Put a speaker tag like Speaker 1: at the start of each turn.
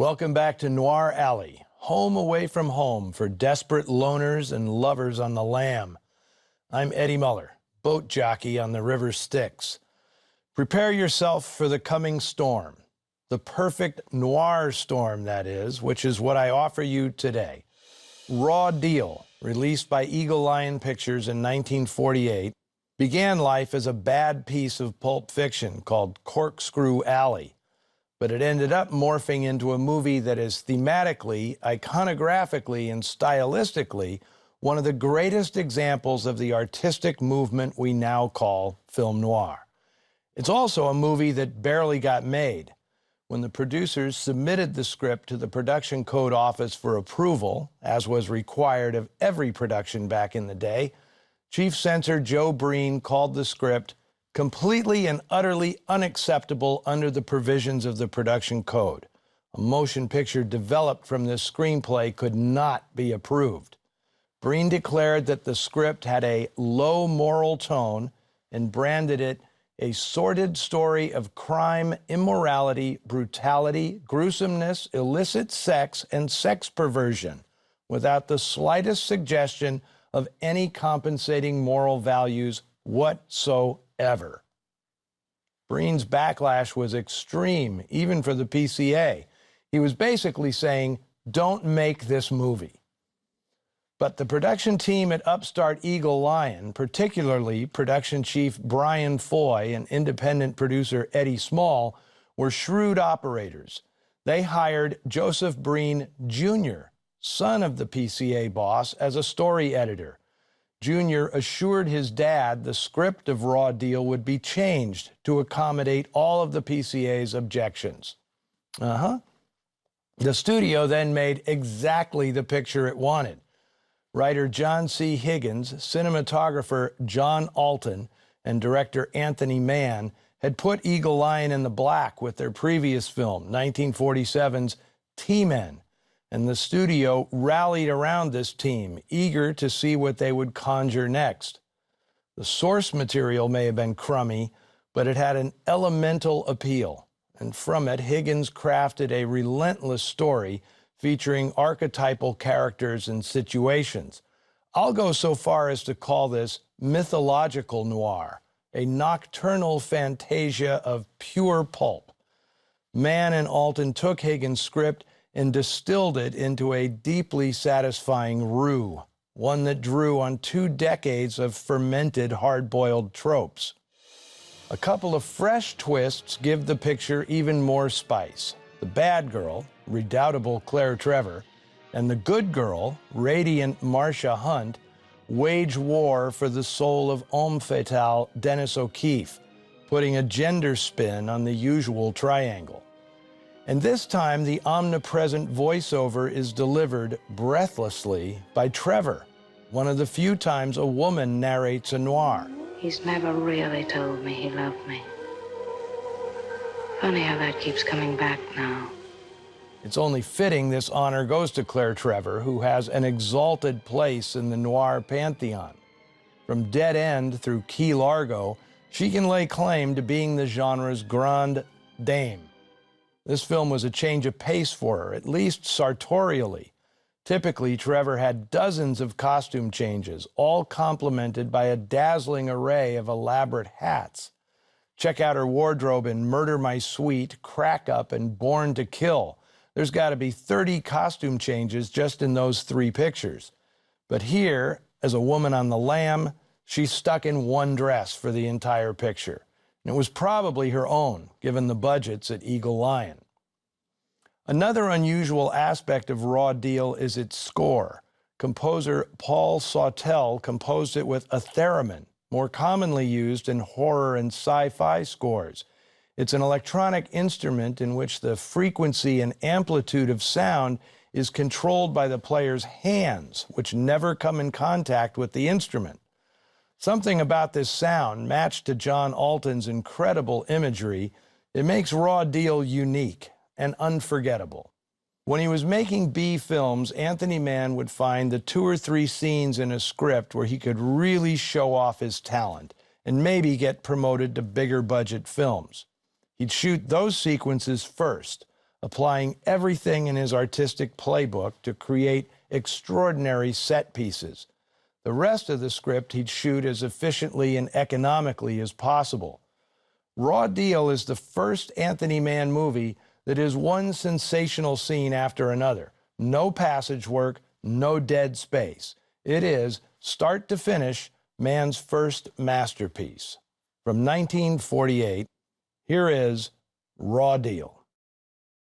Speaker 1: Welcome back to Noir Alley, home away from home for desperate loners and lovers on the lam. I'm Eddie Muller, boat jockey on the River Styx. Prepare yourself for the coming storm, the perfect noir storm, that is, which is what I offer you today. Raw Deal, released by Eagle Lion Pictures in 1948, began life as a bad piece of pulp fiction called Corkscrew Alley, but it ended up morphing into a movie that is thematically, iconographically, and stylistically one of the greatest examples of the artistic movement we now call film noir. It's also a movie that barely got made. When the producers submitted the script to the Production Code Office for approval, as was required of every production back in the day, Chief Censor Joe Breen called the script completely and utterly unacceptable under the provisions of the Production Code. A motion picture developed from this screenplay could not be approved. Breen declared that the script had a low moral tone and branded it a sordid story of crime, immorality, brutality, gruesomeness, illicit sex, and sex perversion, without the slightest suggestion of any compensating moral values whatsoever. Breen's backlash was extreme, even for the PCA. He was basically saying, don't make this movie. But the production team at upstart Eagle Lion, particularly production chief Brian Foy and independent producer Eddie Small, were shrewd operators. They hired Joseph Breen Jr., son of the PCA boss, as a story editor. Jr. assured his dad the script of Raw Deal would be changed to accommodate all of the PCA's objections. The studio then made exactly the picture it wanted. Writer John C. Higgins, cinematographer John Alton, and director Anthony Mann had put Eagle Lion in the black with their previous film, 1947's T-Men, and the studio rallied around this team, eager to see what they would conjure next. The source material may have been crummy, but it had an elemental appeal, and from it, Higgins crafted a relentless story featuring archetypal characters and situations. I'll go so far as to call this mythological noir, a nocturnal fantasia of pure pulp. Mann and Alton took Higgins' script and distilled it into a deeply satisfying roux, one that drew on 2 decades of fermented hard-boiled tropes. A couple of fresh twists give the picture even more spice. The bad girl, redoubtable Claire Trevor, and the good girl, radiant Marcia Hunt, wage war for the soul of homme fatale Dennis O'Keefe, putting a gender spin on the usual triangle. And this time, the omnipresent voiceover is delivered breathlessly by Trevor, one of the few times a woman narrates a noir.
Speaker 2: He's never really told me he loved me. Funny how that keeps coming back now.
Speaker 1: It's only fitting this honor goes to Claire Trevor, who has an exalted place in the noir pantheon. From Dead End through Key Largo, she can lay claim to being the genre's grande dame. This film was a change of pace for her, at least sartorially. Typically, Trevor had dozens of costume changes, all complemented by a dazzling array of elaborate hats. Check out her wardrobe in Murder My Sweet, Crack Up, and Born to Kill. There's got to be 30 costume changes just in those 3 pictures. But here, as a woman on the lam, she's stuck in one dress for the entire picture. And it was probably her own, given the budgets at Eagle Lion. Another unusual aspect of Raw Deal is its score. Composer Paul Sawtelle composed it with a theremin, more commonly used in horror and sci-fi scores. It's an electronic instrument in which the frequency and amplitude of sound is controlled by the player's hands, which never come in contact with the instrument. Something about this sound, matched to John Alton's incredible imagery, it makes Raw Deal unique and unforgettable. When he was making B films, Anthony Mann would find the 2 or 3 scenes in a script where he could really show off his talent and maybe get promoted to bigger budget films. He'd shoot those sequences first, applying everything in his artistic playbook to create extraordinary set pieces. The rest of the script he'd shoot as efficiently and economically as possible. Raw Deal is the first Anthony Mann movie that is one sensational scene after another. No passage work, no dead space. It is, start to finish, Mann's first masterpiece. From 1948, here is Raw Deal.